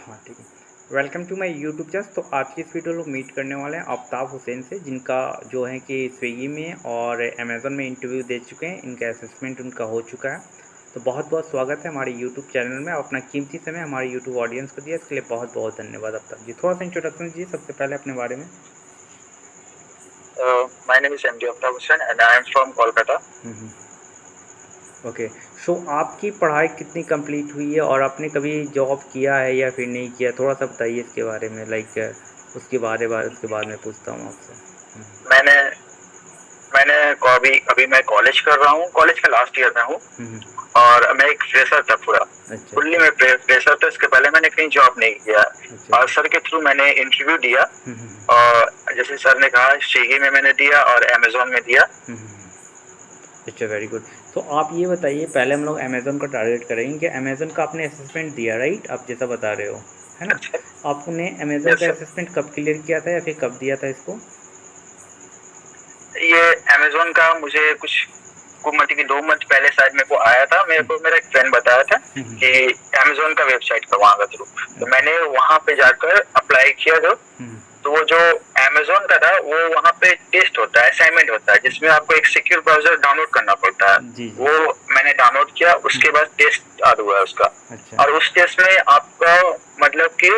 हाँ, ठीक है। Welcome to my YouTube channel. तो आज की इस वीडियो में लोग मीट करने वाले हैं आफ्ताब हुसैन से, जिनका जो है कि स्विगी में और अमेज़न में इंटरव्यू दे चुके हैं। इनका असेसमेंट उनका हो चुका है। तो बहुत बहुत स्वागत है हमारे यूट्यूब चैनल में। आप अपना कीमती समय हमारे यूट्यूब ऑडियंस को दिया, इसके लिए बहुत बहुत धन्यवाद आफ्ताब जी। थोड़ा सा इंट्रोडक्शन दीजिए सबसे पहले अपने बारे में। My name is MD Aftab Hussain and I am from Kolkata. Okay. So आपकी पढ़ाई कितनी कंप्लीट हुई है और आपने कभी जॉब किया है या फिर नहीं किया, थोड़ा सा बताइए इसके बारे में। उसके बाद मैं पूछता हूँ आपसे। मैंने मैंने अभी मैं कॉलेज कर रहा हूँ, कॉलेज का लास्ट ईयर में हूँ और मैं एक फ्रेशर था पूरा। अच्छा। फुल्ली मैं फ्रेशर था, इसके पहले मैंने कहीं जॉब नहीं किया। अच्छा। और सर के थ्रू मैंने इंटरव्यू दिया और जैसे सर ने कहा स्विगी में मैंने दिया और अमेजोन में दिया। अच्छा, वेरी गुड। तो आप ये बताइए, पहले हम लोग अमेज़न का टारगेट करेंगे कि अमेज़न का आपने असेसमेंट दिया, राइट? आप जैसा बता रहे हो, है ना? अच्छा। आपने अमेज़न यस का सर। असेसमेंट कब क्लियर किया था या फिर कब दिया था इसको? ये अमेजोन का मुझे कुछ मतलब कि 2 मंथ पहले शायद मेरे को आया था। मेरे को मेरा एक फ्रेंड बताया था कि अमेजोन का वेबसाइट का वहाँ का थ्रू, तो मैंने वहाँ पे जाकर अप्लाई किया तो वो जो अमेजोन का था वो वहाँ पे टेस्ट होता है, असाइनमेंट होता है, जिसमें आपको एक सिक्योर ब्राउजर डाउनलोड करना पड़ता है। जी। वो मैंने डाउनलोड किया, उसके बाद टेस्ट चालू हुआ उसका। अच्छा। और उस टेस्ट में आपका मतलब कि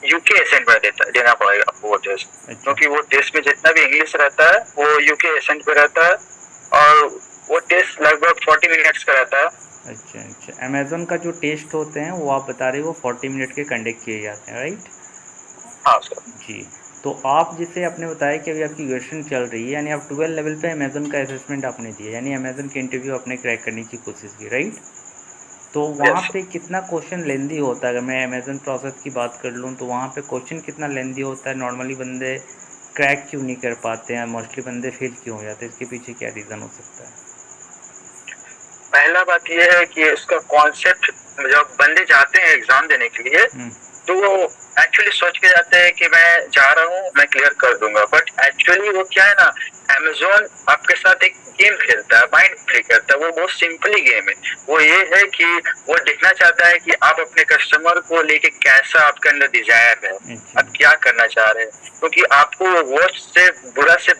यूके एसेंट पे देना पड़ेगा आपको वो टेस्ट। अच्छा। क्योंकि वो टेस्ट में जितना भी इंग्लिश रहता है वो यूके एसेंट पे रहता है और वो टेस्ट लगभग 40 मिनट्स का रहता है। अच्छा अच्छा, अमेज़न का जो टेस्ट होते हैं वो आप बता रहे हो, वो 40 मिनट के कंडक्ट किए जाते हैं, राइट? हाँ सर। जी। तो आप जैसे आपने बताया कि अभी आपकी ग्रेजुएशन चल रही है, यानी आप 12 लेवल पे अमेज़न का असेसमेंट आपने दिया, यानी अमेज़न के इंटरव्यू आपने क्रैक करने की कोशिश की, राइट? तो वहाँ यस। पे कितना क्वेश्चन लेंदी होता है? अगर मैं अमेज़न प्रोसेस की बात कर लूँ तो वहाँ पे क्वेश्चन कितना लेंदी होता है? नॉर्मली बंदे क्रैक क्यों नहीं कर पाते हैं? मोस्टली बंदे फेल क्यों हो जाते हैं? इसके पीछे क्या रीज़न हो सकता है? पहला बात यह है कि उसका कॉन्सेप्ट, जब बंदे जाते हैं एग्जाम देने के लिए तो वो एक्चुअली सोच के जाते हैं कि मैं जा रहा हूँ, मैं क्लियर कर दूंगा। बट एक्चुअली वो क्या है ना, अमेजोन आपके साथ एक गेम खेलता है, माइंड प्ले करता है। वो बहुत सिंपली गेम है। वो ये है कि वो देखना चाहता है कि आप अपने कस्टमर को लेके कैसा आपके अंदर डिजायर है, आप क्या करना चाह रहे हैं। क्योंकि आपको वर्स्ट से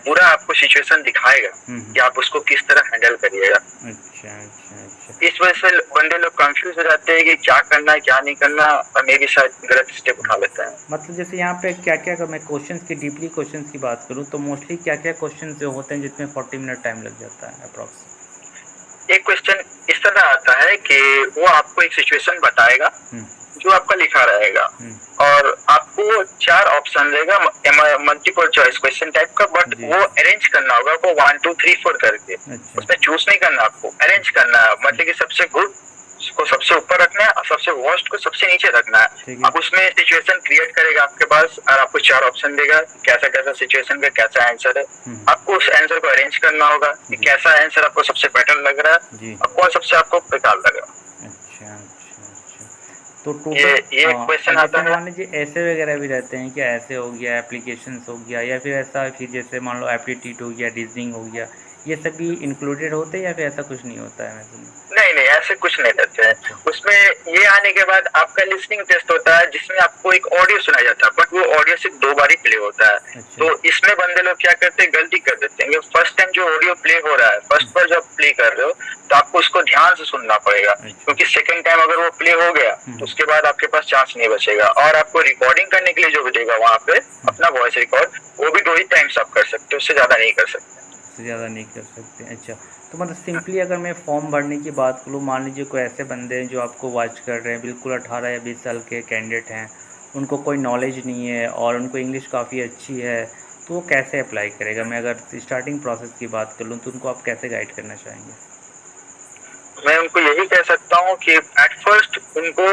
बुरा आपको सिचुएशन दिखाएगा कि आप उसको किस तरह हैंडल करिएगा। अच्छा अच्छा अच्छा। इस वजह से बंदे लोग कंफ्यूज हो जाते हैं कि क्या करना है क्या नहीं करना, और मे भी शायद गलत स्टेप उठा लेते हैं। मतलब जैसे यहाँ पे क्या क्या, अगर मैं क्वेश्चंस की डीपली क्वेश्चंस की बात करूँ तो मोस्टली क्या क्या क्वेश्चंस जो होते हैं जिसमें 40 मिनट टाइम लग जाता है अप्रॉक्स? एक क्वेश्चन इस तरह आता है कि वो आपको एक सिचुएशन बताएगा जो आपका लिखा रहेगा और आपको 4 ऑप्शन देगा, मल्टीपल चॉइस क्वेश्चन टाइप का। बट वो अरेंज करना होगा आपको 1 2 3 4 करके। उसमें चूज नहीं करना, आपको अरेंज करना है। मतलब कि सबसे गुड को सबसे ऊपर रखना है और सबसे वर्स्ट को सबसे नीचे रखना है। अब उसमें सिचुएशन क्रिएट करेगा आपके पास और आपको 4 ऑप्शन देगा, कैसा कैसा सिचुएशन का कैसा आंसर है। आपको उस आंसर को अरेंज करना होगा कि कैसा आंसर आपको सबसे बेटर लग रहा है और कौन सबसे आपको बेकार लग रहा है। अच्छा अच्छा अच्छा। तो टोटल ये क्वेश्चन आता है। मान लीजिए ऐसे वगैरह भी रहते हैं कि ऐसे हो गया, एप्लीकेशंस हो गया, या फिर ऐसा फिर जैसे मान लो एप्टीट्यूड हो गया, रीजनिंग हो गया, ये सभी इंक्लूडेड होते हैं या फिर ऐसा कुछ नहीं होता है? नहीं नहीं, ऐसे कुछ नहीं रहते हैं। उसमें ये आने के बाद आपका लिसनिंग टेस्ट होता है जिसमें आपको एक ऑडियो सुनाया जाता है, बट वो ऑडियो सिर्फ 2 बार ही प्ले होता है। तो इसमें बंदे लोग क्या करते हैं, गलती कर देते हैं। फर्स्ट टाइम जो ऑडियो प्ले हो रहा है, फर्स्ट बार जब प्ले कर रहे हो तो आपको उसको ध्यान से सुनना पड़ेगा, क्योंकि सेकंड टाइम अगर वो प्ले हो गया तो उसके बाद आपके पास चांस नहीं बचेगा। और आपको रिकॉर्डिंग करने के लिए जो देगा वहाँ पे अपना वॉइस रिकॉर्ड, वो भी 2 ही टाइम्स आप कर सकते हो, उससे ज्यादा नहीं कर सकते। ज़्यादा नहीं कर सकते। अच्छा, तो मतलब सिंपली अगर मैं फॉर्म भरने की बात करूँ, मान लीजिए कोई ऐसे बंदे हैं जो आपको वॉच कर रहे हैं, बिल्कुल 18 या 20 साल के कैंडिडेट हैं, उनको कोई नॉलेज नहीं है और उनको इंग्लिश काफ़ी अच्छी है, तो वो कैसे अप्लाई करेगा? मैं अगर स्टार्टिंग प्रोसेस की बात कर लूँ तो उनको आप कैसे गाइड करना चाहेंगे? मैं उनको यही कह सकता हूँ कि एट फर्स्ट उनको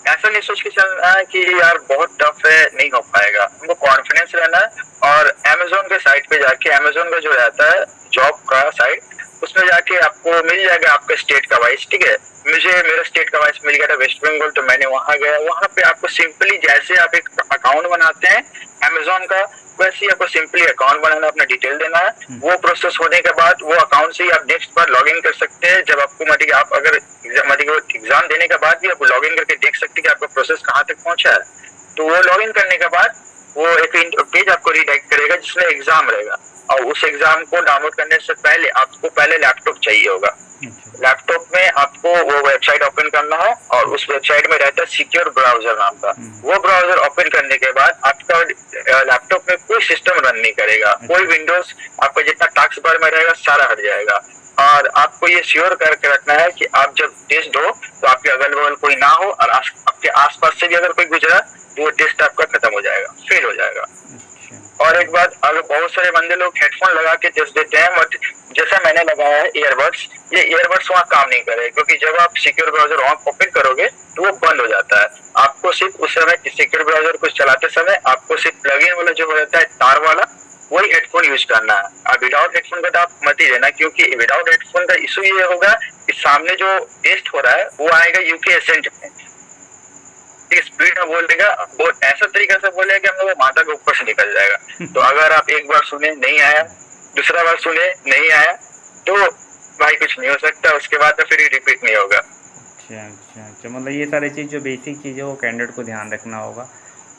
ऐसा नहीं सोच के चलना है कि यार बहुत टफ है, नहीं हो पाएगा। उनको कॉन्फिडेंस रहना है और अमेजोन के साइट पे जाके, अमेजोन का जो रहता है जॉब का साइट, उसमें जाके आपको मिल जाएगा आपका स्टेट का वाइज। ठीक है, मुझे मेरा स्टेट का वाइज मिल गया था वेस्ट बंगाल, तो मैंने वहां गया। वहां पे आपको सिंपली जैसे आप एक अकाउंट बनाते हैं अमेजोन का, वैसे ही आपको सिंपली अकाउंट बनाना, अपना डिटेल देना है। वो प्रोसेस होने के बाद वो अकाउंट से ही आप नेक्स्ट बार लॉग इन कर सकते हैं। जब आपको मतलब आप अगर एग्जाम देने के बाद भी आप लॉग इन करके देख सकते हैं कि आपका प्रोसेस कहाँ तक पहुंचा है। तो वो लॉग इन करने के बाद वो एक पेज आपको रिडायरेक्ट करेगा जिसमें एग्जाम रहेगा, और उस एग्जाम को डाउनलोड करने से पहले आपको पहले लैपटॉप चाहिए होगा। लैपटॉप में आपको वो वेबसाइट ओपन करना है, और उस वेबसाइट में रहता है सिक्योर ब्राउजर नाम का। वो ब्राउजर ओपन करने के बाद आपका लैपटॉप में कोई सिस्टम रन नहीं करेगा, कोई विंडोज आपका जितना टास्क बार में रहेगा सारा हट जाएगा। और आपको ये श्योर करके रखना है कि आप जब टेस्ट दो तो आपके अगल बगल कोई ना हो, और आपके आसपास से भी अगर कोई गुजरा तो वो टेस्ट आपका खत्म हो जाएगा, फेल हो जाएगा। और एक बात, अगर बहुत सारे बंदे लोग हेडफोन लगा के टेस्ट देते हैं, बट जैसा मैंने लगाया है ईयरबड्स, ये ईयरबड्स वहाँ काम नहीं करे, क्योंकि जब आप सिक्योर ब्राउजर ओपन करोगे तो वो बंद हो जाता है। आपको सिर्फ उस समय सिक्योर ब्राउजर को चलाते समय आपको सिर्फ प्लग इन वाला जो रहता है तार वाला वही हेडफोन यूज करना है। और विदाउट हेडफोन का तो आप मत ही लेना, क्योंकि विदाउट हेडफोन का इशू ये होगा कि सामने जो टेस्ट हो रहा है वो आएगा यूके एसेंट में, स्पीड में बोलेगा, बहुत ऐसा तरीका से बोलेगा कि हम लोग माथा के ऊपर से निकल जाएगा। तो अगर आप एक बार सुने नहीं आया, दूसरा बार सुने नहीं आया, तो भाई कुछ नहीं हो सकता, उसके बाद तो फिर रिपीट नहीं होगा। अच्छा, मतलब ये सारी चीज़ जो बेसिक चीज़ है वो कैंडिडेट को ध्यान रखना होगा।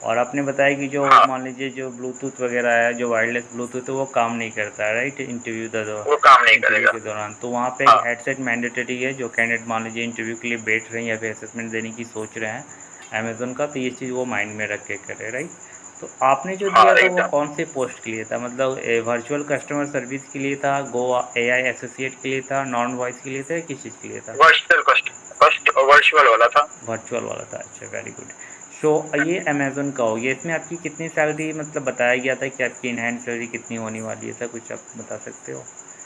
और आपने बताया कि जो मान लीजिए जो ब्लूटूथ वगैरह है, जो वायरलेस ब्लूटूथ है वो काम नहीं करता है, राइट, इंटरव्यू वो काम नहीं करेगा के दौरान। तो वहाँ पे हेडसेट मैंडेटरी है, जो कैंडिडेट मान लीजिए इंटरव्यू के लिए बैठ रहे हैं या फिर असेसमेंट देने की सोच रहे हैं अमेज़न का, तो ये चीज़ वो माइंड में रख के करे, राइट। तो आपने जो दिया था वो कौन से पोस्ट के लिए था, मतलब वर्चुअल कस्टमर सर्विस के लिए था, गो AI एसोसिएट के लिए था, नॉन वॉइस के लिए था, किस चीज़ के लिए था? वर्चुअल वाला था। वर्चुअल वाला था, अच्छा, वेरी गुड। सो ये अमेज़न का हो गया, इसमें आपकी कितनी सैलरी मतलब बताया गया था कि आपकी इन हैंड सैलरी कितनी होने वाली है, ऐसा कुछ आप बता सकते हो?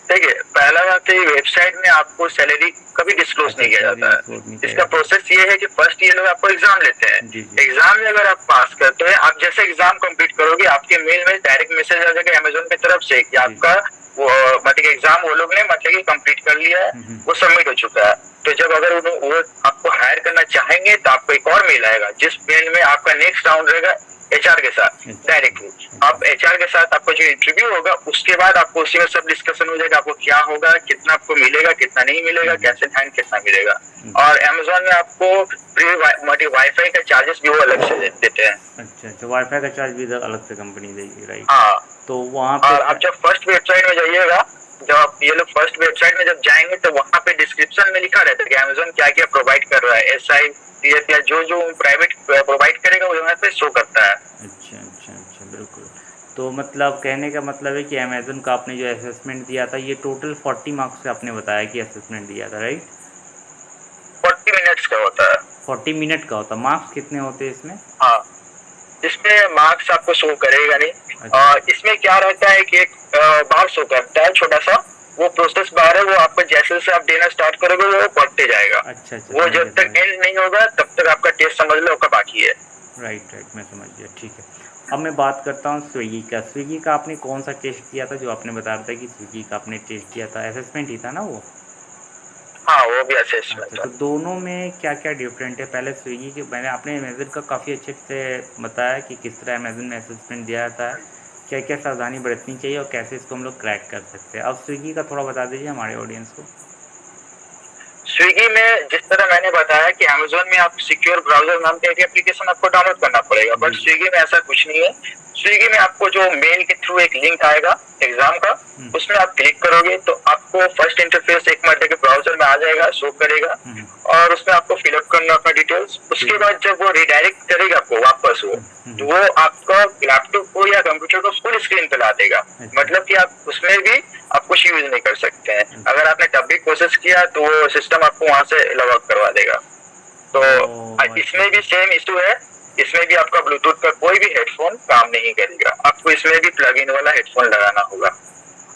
देखिए, पहला बात है वेबसाइट में आपको सैलरी कभी डिस्क्लोज नहीं किया जाता है। इसका प्रोसेस ये है कि फर्स्ट ये लोग आपको एग्जाम लेते हैं। एग्जाम में अगर आप पास करते हैं, आप जैसे एग्जाम कंप्लीट करोगे आपके मेल में डायरेक्ट मैसेज आ जाएगा अमेज़न की तरफ से कि आपका वो मतलब एग्जाम वो लोग ने मतलब कि कंप्लीट कर लिया है, वो सबमिट हो चुका है। तो जब अगर वो आपको हायर करना चाहेंगे तो आपको एक और मेल आएगा, जिस मेल में आपका नेक्स्ट राउंड रहेगा HR के साथ डायरेक्टली। आप HR के साथ आपको जो इंटरव्यू होगा उसके बाद आपको उसी में सब डिस्कशन हो जाएगा, आपको क्या होगा, कितना आपको मिलेगा, कितना नहीं मिलेगा, कैसे हैंड कितना मिलेगा। और अमेज़न में आपको फ्री वाईफाई का चार्जेस भी वो अलग से देते हैं। अच्छा, वाईफाई का चार्ज भी अलग से कंपनी देगी, राइट। हाँ, तो वहाँ पे आप जब फर्स्ट वेबसाइट में जाइएगा, जब आप ये लोग फर्स्ट वेबसाइट में जब जाएंगे तो वहाँ पे डिस्क्रिप्शन में लिखा रहता है कि अमेज़न क्या क्या प्रोवाइड कर रहा है, SI या जो प्राइवेट प्रोवाइड करेगा वो यहाँ पे शो करता है। अच्छा, बिल्कुल। तो मतलब कहने का मतलब है कि अमेज़न का आपने जो असेसमेंट दिया था ये टोटल 40 मार्क्स का आपने बताया कि असेसमेंट दिया था, राइट? 40 मिनट्स का होता है। 40 मिनट का होता है। मार्क्स कितने होते हैं इसमें? हाँ, इसमें मार्क्स आपको शो करेगा नहीं। अच्छा। इसमें क्या रहता है कि एक बार शो करता है छोटा सा, वो प्रोसेस बार है, वो आपको जैसे जैसे आप देना स्टार्ट करोगे वो बढ़ते जाएगा। अच्छा, वो जब तक एंड नहीं होगा तब तक आपका टेस्ट समझ लो आपका बाकी है। राइट, मैं समझ गया, ठीक है। अब मैं बात करता हूँ स्विगी का। स्विगी का आपने कौन सा टेस्ट किया था, जो आपने बताया था कि स्विगी का आपने टेस्ट किया था, असेसमेंट ही था ना वो? हाँ, वो भी असेसमेंट था। तो दोनों में क्या क्या डिफरेंट है? पहले स्विगी के मैंने आपने अमेज़न का काफ़ी अच्छे से बताया कि किस तरह अमेज़न में असेसमेंट दिया जाता है, क्या क्या सावधानी बरतनी चाहिए और कैसे इसको हम लोग क्रैक कर सकते हैं। अब स्विगी का थोड़ा बता दीजिए हमारे ऑडियंस को। स्विगी में जिस तरह मैंने बताया कि अमेज़न में आप सिक्योर ब्राउजर नाम का एक एप्लीकेशन आपको डाउनलोड करना पड़ेगा, बट स्विगी में ऐसा कुछ नहीं है। स्विगी में आपको जो मेल के थ्रू एक लिंक आएगा एग्जाम का, उसमें आप क्लिक करोगे तो आपको फर्स्ट इंटरफेस एक मिनट के ब्राउजर में आ जाएगा, शो करेगा, और उसमें आपको फिलअप करना अपना डिटेल्स। उसके बाद जब वो रिडायरेक्ट करेगा आपको वापस तो वो आपका लैपटॉप को या कंप्यूटर को फुल स्क्रीन पे ला देगा। मतलब कि आप उसमें भी आप कुछ यूज नहीं कर सकते हैं। अगर आपने तब भी कोशिश किया तो वो सिस्टम आपको वहां से लॉग आउट करवा देगा। तो इसमें भी सेम इशू है, इसमें भी आपका ब्लूटूथ का कोई भी हेडफोन काम नहीं करेगा, आपको इसमें भी प्लग इन वाला हेडफोन लगाना होगा।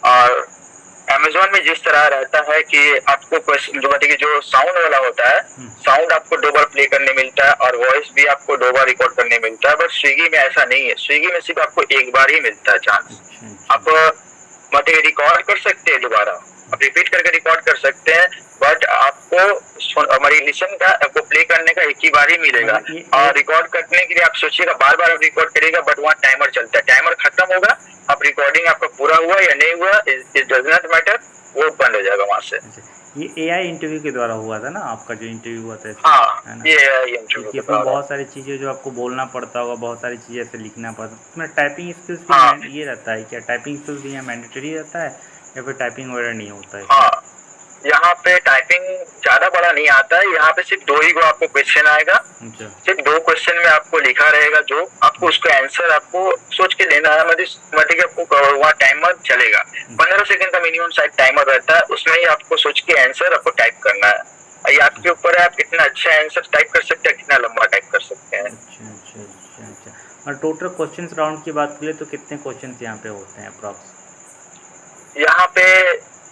और अमेज़न में जिस तरह रहता है कि आपको जो साउंड वाला होता है, साउंड आपको 2 बार प्ले करने मिलता है और वॉइस भी आपको 2 बार रिकॉर्ड करने मिलता है, बट स्विगी में ऐसा नहीं है। स्विगी में सिर्फ आपको 1 बार ही मिलता है चांस। आप मतलब रिकॉर्ड कर सकते हैं दोबारा, आप रिपीट करके रिकॉर्ड कर सकते हैं, बट आपको हमारी लिसन का आपको प्ले करने का एक ही बार ही मिलेगा। और रिकॉर्ड करने के लिए आप सोचिएगा बार बार आप रिकॉर्ड करिएगा, बट वहाँ टाइमर चलता है, टाइमर खत्म होगा, आप रिकॉर्डिंग आपका पूरा हुआ या नहीं हुआ इट डज नॉट मैटर, वो बंद हो जाएगा वहाँ से। ये AI इंटरव्यू के द्वारा हुआ था ना आपका जो इंटरव्यू हुआ था? हाँ, है ना? ये इंटरव्यू के इसमें बहुत सारी चीज़ें जो आपको बोलना पड़ता होगा, बहुत सारी चीज़ें ऐसे लिखना पड़ता है, इसमें टाइपिंग स्किल्स भी ये रहता है क्या? टाइपिंग स्किल्स भी यहाँ मैंडेटरी रहता है या फिर टाइपिंग वगैरह नहीं होता है? हाँ, यहाँ पे टाइपिंग ज्यादा बड़ा नहीं आता है, यहाँ पे सिर्फ 2 ही को आपको क्वेश्चन आएगा। सिर्फ 2 क्वेश्चन में आपको लिखा रहेगा, जो आपको उसका आंसर आपको सोच के देना है, मतलब आपको वहाँ टाइमर चलेगा 15 सेकंड का मिनिमम शायद टाइमर रहता है, उसमें ही आपको सोच के आंसर आपको टाइप करना है। ये आपके ऊपर है, आप कितना अच्छा आंसर टाइप कर सकते हैं, कितना लंबा टाइप कर सकते हैं। अच्छा। और टोटल क्वेश्चन राउंड की बात करें तो कितने क्वेश्चन यहाँ पे होते हैं अप्रॉक्स? यहाँ पे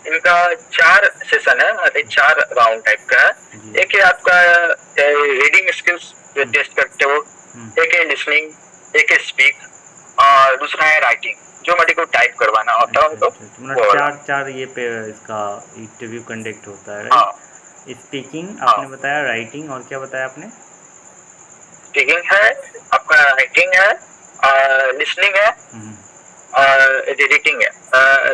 इनका 4 सेशन है, मतलब 4 राउंड टाइप का है। एक है आपका रीडिंग स्किल्स जो टेस्ट करते हो, एक है लिसनिंग, एक है स्पीक, और दूसरा है राइटिंग जो मेरे को टाइप करवाना होता है उनको। चार ये पे इसका इंटरव्यू कंडक्ट होता है। हाँ, स्पीकिंग आपने बताया, राइटिंग और क्या बताया आपने? स्पीकिंग है आपका, राइटिंग है, लिसनिंग है, एडिटिंग है,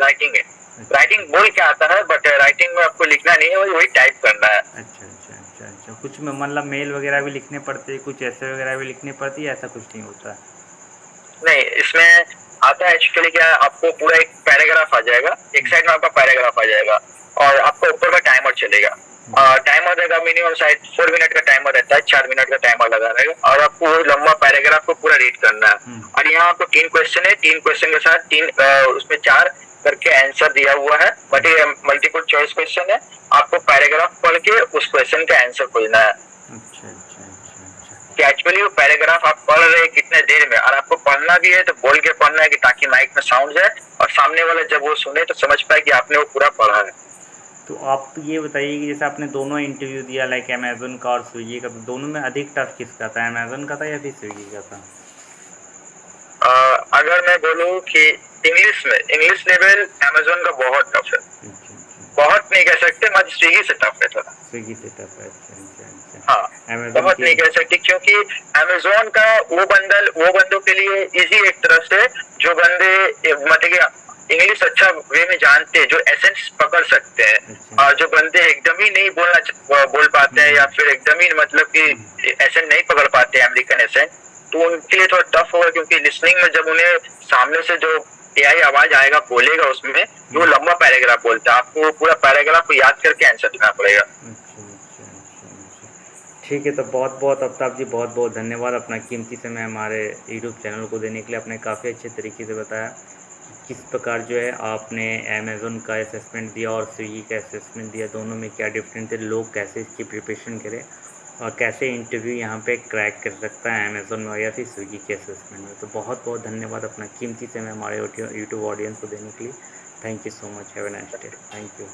राइटिंग है। राइटिंग बोल के आता है, बट राइटिंग में आपको लिखना नहीं है, वही टाइप करना है। अच्छा। कुछ में मतलब मेल वगैरह भी लिखने पड़ते हैं, कुछ ऐसे वगैरह भी लिखने पड़ती है, ऐसा कुछ नहीं होता है? नहीं, इसमें आता है एक्चुअली क्या, आपको पूरा एक पैराग्राफ आ जाएगा, एक साइड में आपका पैराग्राफ आ जाएगा और आपका ऊपर का टाइमर चलेगा। टाइमर रहेगा मिनिमम शायद 4 मिनट का टाइमर रहता है, 4 मिनट का टाइमर लगा रहेगा और आपको लंबा पैराग्राफ को पूरा रीड करना है। और यहाँ आपको 3 क्वेश्चन है, 3 क्वेश्चन के साथ 3 उसमें 4 करके आंसर दिया हुआ है, बट ये मल्टीपल चॉइस क्वेश्चन है, आपको पैराग्राफ पढ़ के उस क्वेश्चन का आंसर खोजना है। कि एक्चुअली वो पैराग्राफ आप पढ़ रहे हैं कितने देर में, और आपको पढ़ना भी है तो बोल के पढ़ना है कि ताकि माइक में साउंड जाए और सामने वाला जब वो सुने तो समझ पाए कि आपने वो पूरा पढ़ा है। तो आप ये बताइए कि जैसे आपने दोनों इंटरव्यू दिया, लाइक अमेजोन का और स्विगी का, तो दोनों में अधिक टफ किसका था, अमेजोन का था या फिर स्विगी का था? अगर मैं बोलूँ कि इंग्लिश लेवल अमेजोन का बहुत टफ है। बहुत नहीं कह सकते, मत स्विगी से टफ है थोड़ा। स्विगी से टफ है? हाँ, बहुत नहीं कह सकते, क्योंकि अमेजोन का वो बंदों के लिए इजी एक तरफ से, जो बंदे मतलब इंग्लिश अच्छा वे में जानते हैं, जो एसेंस पकड़ सकते हैं, और जो बंदे एकदम ही नहीं बोल पाते हैं या फिर एकदम ही मतलब कि एसेंट नहीं पकड़ पाते अमेरिकन एसेंट, तो उनके लिए थोड़ा टफ होगा। क्योंकि लिसनिंग में जब उन्हें सामने से जो AI आवाज आएगा बोलेगा, उसमें जो लंबा पैराग्राफ बोलता है, आपको पूरा पैराग्राफ को याद करके आंसर देना पड़ेगा। ठीक है, तो बहुत बहुत अफ्ताब जी, बहुत बहुत धन्यवाद अपना कीमती समय हमारे यूट्यूब चैनल को देने के लिए। आपने काफ़ी अच्छे तरीके से बताया किस प्रकार जो है आपने अमेज़ोन का असेसमेंट दिया और स्विगी का असेसमेंट दिया, दोनों में क्या डिफरेंस है, लोग कैसे इसकी प्रिपरेशन करें और कैसे इंटरव्यू यहाँ पे क्रैक कर सकता है अमेज़ोन में या फिर स्विगी के असेसमेंट में। तो बहुत बहुत धन्यवाद अपना कीमती समय हमारे यूट्यूब ऑडियंस को देने के लिए। Thank you so much, have a nice day. Thank you.